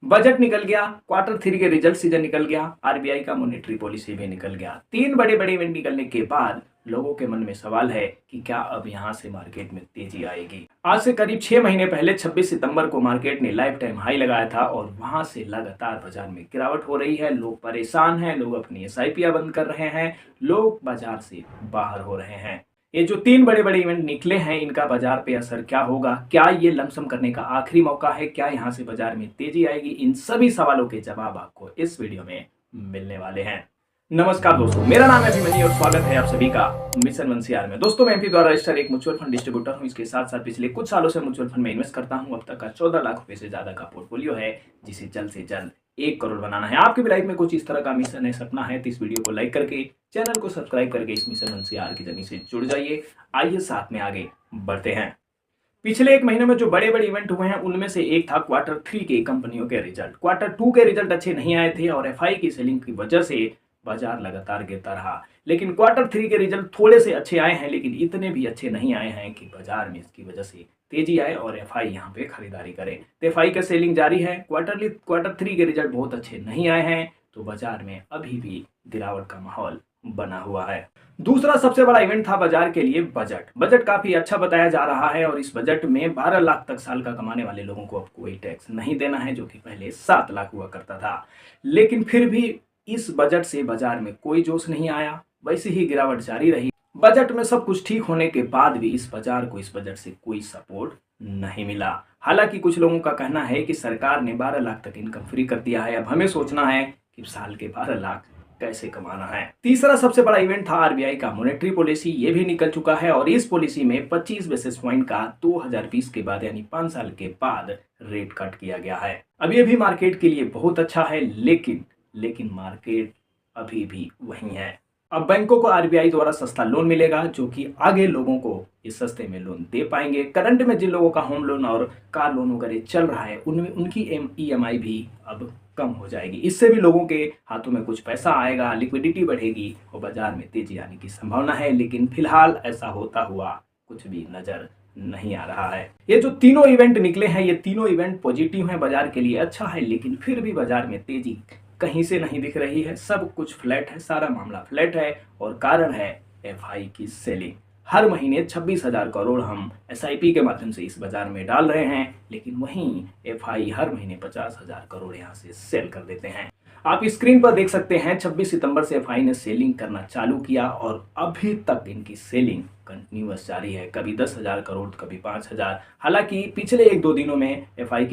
Budget निकल गया, quarter three के रिजल्ट सीजन निकल गया, आरबीआई का मॉनेटरी पॉलिसी भी निकल गया। तीन बड़े बड़े इवेंट निकलने के बाद लोगों के मन में सवाल है कि क्या अब यहां से मार्केट में तेजी आएगी। आज से करीब 6 महीने पहले 26 सितंबर को मार्केट ने लाइफ टाइम हाई लगाया था और वहां से लगातार बाजार में गिरावट हो रही है। लोग परेशान हैं, लोग अपनी एसआईपी बंद कर रहे हैं, लोग बाजार से बाहर हो रहे हैं। ये जो तीन बड़े बड़े इवेंट निकले हैं, इनका बाजार पे असर क्या होगा? क्या ये लमसम करने का आखिरी मौका है? क्या यहाँ से बाजार में तेजी आएगी? इन सभी सवालों के जवाब आपको इस वीडियो में मिलने वाले हैं। नमस्कार दोस्तों, मेरा नाम है अभिमन्यु और स्वागत है आप सभी का मिशन मंसियार में। दोस्तों, मैं एमपी द्वारा रजिस्टर्ड एक म्यूचुअल फंड डिस्ट्रीब्यूटर हूं। इसके साथ साथ पिछले कुछ सालों से म्यूचुअल फंड में इन्वेस्ट करता हूं। अब तक का 14 लाख रुपए से ज्यादा का पोर्टफोलियो है, जिसे जल्द से जल्द 1 करोड़ बनाना है। आपकी भी लाइफ में कुछ इस तरह का मिशन है, सपना है, तो इस वीडियो को लाइक करके, चैनल को सब्सक्राइब करके इस मिशन मंसियार की जर्नी से जुड़ जाइए। आइए साथ में आगे बढ़ते हैं। पिछले एक महीने में जो बड़े बड़े इवेंट हुए हैं, उनमें से एक था क्वार्टर थ्री के कंपनियों के रिजल्ट। क्वार्टर टू के रिजल्ट अच्छे नहीं आए थे और एफआई की सेलिंग की वजह से बाजार लगातार गिरता रहा। लेकिन क्वार्टर थ्री के रिजल्ट थोड़े से अच्छे आए हैं, लेकिन इतने भी अच्छे नहीं आए हैं कि बाजार में इसकी वजह से तेजी आए और एफआई यहाँ पे खरीदारी करे। तो एफआई का सेलिंग जारी है। क्वार्टर थ्री के रिजल्ट बहुत अच्छे नहीं आए हैं, तो बाजार में अभी भी गिरावट का माहौल बना हुआ है। दूसरा सबसे बड़ा इवेंट था बाजार के लिए बजट। बजट काफी अच्छा बताया जा रहा है और इस बजट में 12 लाख तक साल का कमाने वाले लोगों को अब कोई टैक्स नहीं देना है, जो कि पहले 7 लाख हुआ करता था। लेकिन फिर भी इस बजट से बाजार में कोई जोश नहीं आया, वैसे ही गिरावट जारी रही। बजट में सब कुछ ठीक होने के बाद भी इस बाजार को इस बजट से कोई सपोर्ट नहीं मिला। हालांकि कुछ लोगों का कहना है कि सरकार ने 12 लाख तक इनकम फ्री कर दिया है। अब हमें सोचना है कि साल के 12 लाख कैसे कमाना है। तीसरा सबसे बड़ा इवेंट था आरबीआई का मॉनेटरी पॉलिसी। ये भी निकल चुका है और इस पॉलिसी में 25 बेसिस पॉइंट का 2020 के बाद यानी 5 साल के बाद रेट कट किया गया है। अब ये भी मार्केट के लिए बहुत अच्छा है, लेकिन मार्केट अभी भी वही है। अब बैंकों को आरबीआई द्वारा सस्ता लोन मिलेगा, जो कि आगे लोगों को इस सस्ते में लोन दे पाएंगे। करंट में जिन लोगों का होम लोन और कार लोन वगैरह चल रहा है, उनमें उनकी ईएमआई भी अब कम हो जाएगी। इससे भी लोगों के हाथों में कुछ पैसा आएगा, लिक्विडिटी बढ़ेगी और बाजार में तेजी आने की संभावना है। लेकिन फिलहाल ऐसा होता हुआ कुछ भी नजर नहीं आ रहा है। ये जो तीनों इवेंट निकले हैं, ये तीनों इवेंट पॉजिटिव हैं, बाजार के लिए अच्छा है, लेकिन फिर भी बाजार में तेजी कहीं से नहीं दिख रही है। सब कुछ फ्लैट है, सारा मामला फ्लैट है और कारण है एफआई की सेलिंग। हर महीने 26,000 करोड़ हम एसआईपी के माध्यम से इस बाजार में डाल रहे हैं, लेकिन वहीं एफआई हर महीने 50,000 करोड़ यहाँ से सेल कर देते हैं। आप स्क्रीन पर देख सकते हैं, 26 सितंबर से एफआई ने सेलिंग करना चालू किया और अभी तक इनकी सेलिंग कंटिन्यूअस जारी है। कभी 10,000 करोड़, कभी 5,000। हालांकि पिछले 1-2 दिनों में एफआई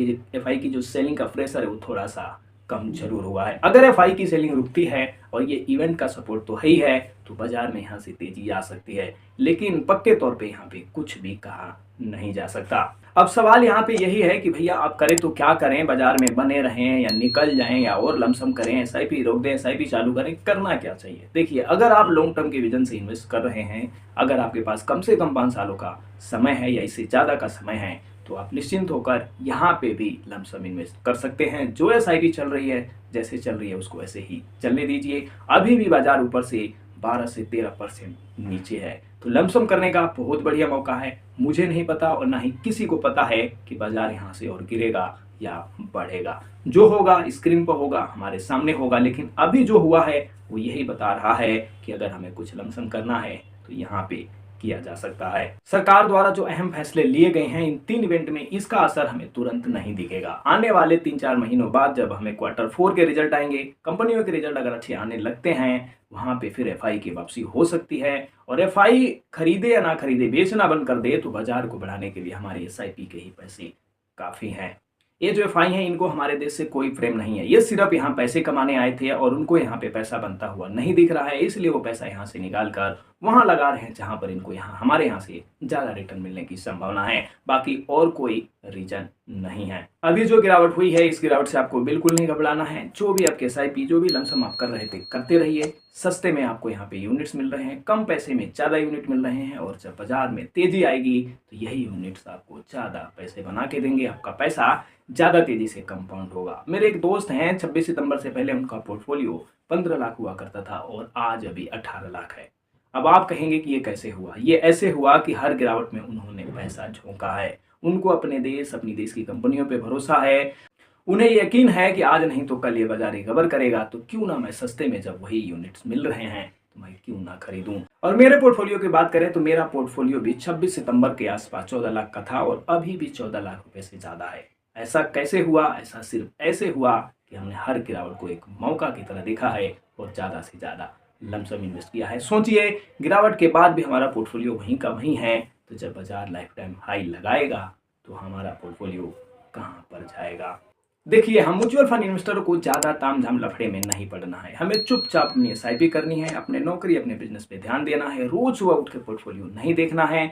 की जो सेलिंग का प्रेशर है वो थोड़ा सा कम जरूर हुआ है। अगर एफआई की सेलिंग रुकती है और ये इवेंट का सपोर्ट तो है ही है, तो बाजार में यहाँ से तेजी आ सकती है, लेकिन पक्के तौर पे यहाँ पे कुछ भी कहा नहीं जा सकता। अब सवाल यहाँ पे यही है कि भैया आप करें तो क्या करें? बाजार में बने रहें या निकल जाएं या और लमसम करें, एसआईपी रोक दें, एसआईपी चालू करें, करना क्या चाहिए? देखिए, अगर आप लॉन्ग टर्म के विजन से इन्वेस्ट कर रहे हैं, अगर आपके पास कम से कम 5 सालों का समय है या इससे ज्यादा का समय है, तो आप निश्चिंत होकर यहाँ पे भी लमसम इन्वेस्ट कर सकते हैं। जो एसआईपी चल रही है, जैसे चल रही है, उसको ऐसे ही चलने दीजिए। अभी भी बाजार ऊपर से 12 से 13% नीचे है, तो लमसम करने का बहुत बढ़िया मौका है। मुझे नहीं पता और ना ही किसी को पता है कि बाजार यहाँ से और गिरेगा या बढ़ेगा। जो होगा स्क्रीन पर होगा, हमारे सामने होगा, लेकिन अभी जो हुआ है वो यही बता रहा है कि अगर हमें कुछ लमसम करना है तो यहाँ पे किया जा सकता है। सरकार द्वारा जो अहम फैसले लिए गए हैं इन 3 इवेंट में, इसका असर हमें तुरंत नहीं दिखेगा। आने वाले 3-4 महीनों बाद जब हमें क्वार्टर 4 के रिजल्ट आएंगे, कंपनियों के रिजल्ट अगर अच्छे आने लगते हैं, वहां पे फिर एफआई की वापसी हो सकती है। और एफआई खरीदे या ना खरीदे, बेचना बंद कर दे, तो बाजार को बढ़ाने के लिए हमारे एसआईपी के ही पैसे काफी हैं। ये जो एफआई हैं, इनको हमारे देश से कोई फ्रेम नहीं है। ये सिर्फ यहाँ पैसे कमाने आए थे और उनको यहाँ पे पैसा बनता हुआ नहीं दिख रहा है, इसलिए वो पैसा यहाँ से निकाल कर वहां लगा रहे हैं जहां पर इनको यहाँ हमारे यहाँ से ज्यादा रिटर्न मिलने की संभावना है। बाकी और कोई रीजन नहीं है। अभी जो गिरावट हुई है, इस गिरावट से आपको बिल्कुल नहीं घबराना है। जो भी आपके एसआईपी, जो भी लमसम आप कर रहे थे, करते रहिए। सस्ते में आपको यहाँ पे यूनिट्स मिल रहे हैं, कम पैसे में ज्यादा यूनिट मिल रहे हैं, और जब बाजार में तेजी आएगी तो यही यूनिट्स आपको ज्यादा पैसे बना के देंगे। आपका पैसा ज्यादा तेजी से कंपाउंड होगा। मेरे एक दोस्त हैं, 26 सितंबर से पहले उनका पोर्टफोलियो 15 लाख हुआ करता था और आज अभी 18 लाख है। अब आप कहेंगे कि ये कैसे हुआ? ये ऐसे हुआ कि हर गिरावट में उन्होंने पैसा झोंका है। उनको अपने देश, अपनी देश की कंपनियों पे भरोसा है उन्हें यकीन है कि आज नहीं तो कल ये बाजार रिकवर करेगा, तो क्यों ना मैं सस्ते में जब वही यूनिट्स मिल रहे हैं तो मैं क्यों ना खरीदूं। और मेरे पोर्टफोलियो की बात करें तो मेरा पोर्टफोलियो भी 26 सितंबर के आसपास 14 लाख का था और अभी भी 14 लाख रुपए से ज्यादा है। ऐसा कैसे हुआ? ऐसा सिर्फ ऐसे हुआ कि हमने हर गिरावट को एक मौका की तरह देखा है और ज्यादा से ज्यादा लमसम इन्वेस्ट किया है। सोचिए, गिरावट के बाद भी हमारा पोर्टफोलियो वहीं का वहीं है, तो जब बाजार लाइफ टाइम हाई लगाएगा तो हमारा पोर्टफोलियो कहां पर जाएगा। देखिए, हम म्यूचुअल फंड इन्वेस्टरों को ज्यादा तामझाम लफड़े में नहीं पड़ना है। हमें चुपचाप अपनी एसआईपी करनी है, अपने नौकरी अपने बिजनेस पे ध्यान देना है, रोज सुबह उठ के पोर्टफोलियो नहीं देखना है।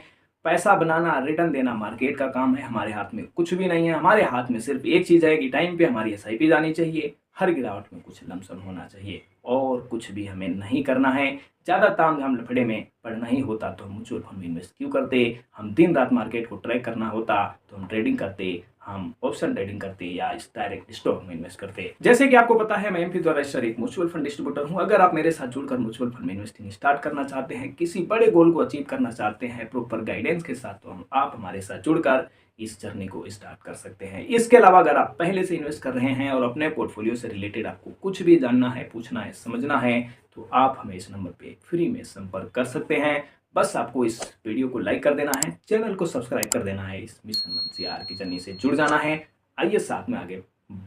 पैसा बनाना, रिटर्न देना मार्केट का काम है, हमारे हाथ में कुछ भी नहीं है। हमारे हाथ में सिर्फ एक चीज है कि टाइम पे हमारी एसआईपी जानी चाहिए, हर गिरावट में कुछ लमसम होना चाहिए और कुछ भी हमें नहीं करना है। ज्यादा तामझाम लफड़े में पड़ना ही होता तो हम म्यूचुअल फंड में इन्वेस्ट क्यों करते? हम दिन रात मार्केट को ट्रैक करना होता तो हम ट्रेडिंग करते, हम ऑप्शन ट्रेडिंग करते या इस डायरेक्ट स्टॉक में इन्वेस्ट करते। जैसे कि आपको पता है, मैं एमपी द्वारा रजिस्टर्ड एक म्यूचुअल फंड डिस्ट्रीब्यूटर हूं। अगर आप मेरे साथ जुड़कर म्यूचुअल फंड में इन्वेस्टिंग स्टार्ट करना चाहते हैं, किसी बड़े गोल को अचीव करना चाहते हैं प्रॉपर गाइडेंस के साथ, तो आप हमारे साथ जुड़कर इस जर्नी को स्टार्ट कर सकते हैं। इसके अलावा अगर आप पहले से इन्वेस्ट कर रहे हैं और अपने पोर्टफोलियो से रिलेटेड आपको कुछ भी जानना है, पूछना है, समझना है, तो आप हमें इस नंबर पे फ्री में संपर्क कर सकते हैं। बस आपको इस वीडियो को लाइक कर देना है, चैनल को सब्सक्राइब कर देना है, इस मिशन मंसियार की जर्नी से जुड़ जाना है। आइए साथ में आगे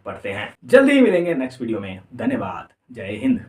बढ़ते हैं। जल्दी ही मिलेंगे नेक्स्ट वीडियो में। धन्यवाद। जय हिंद।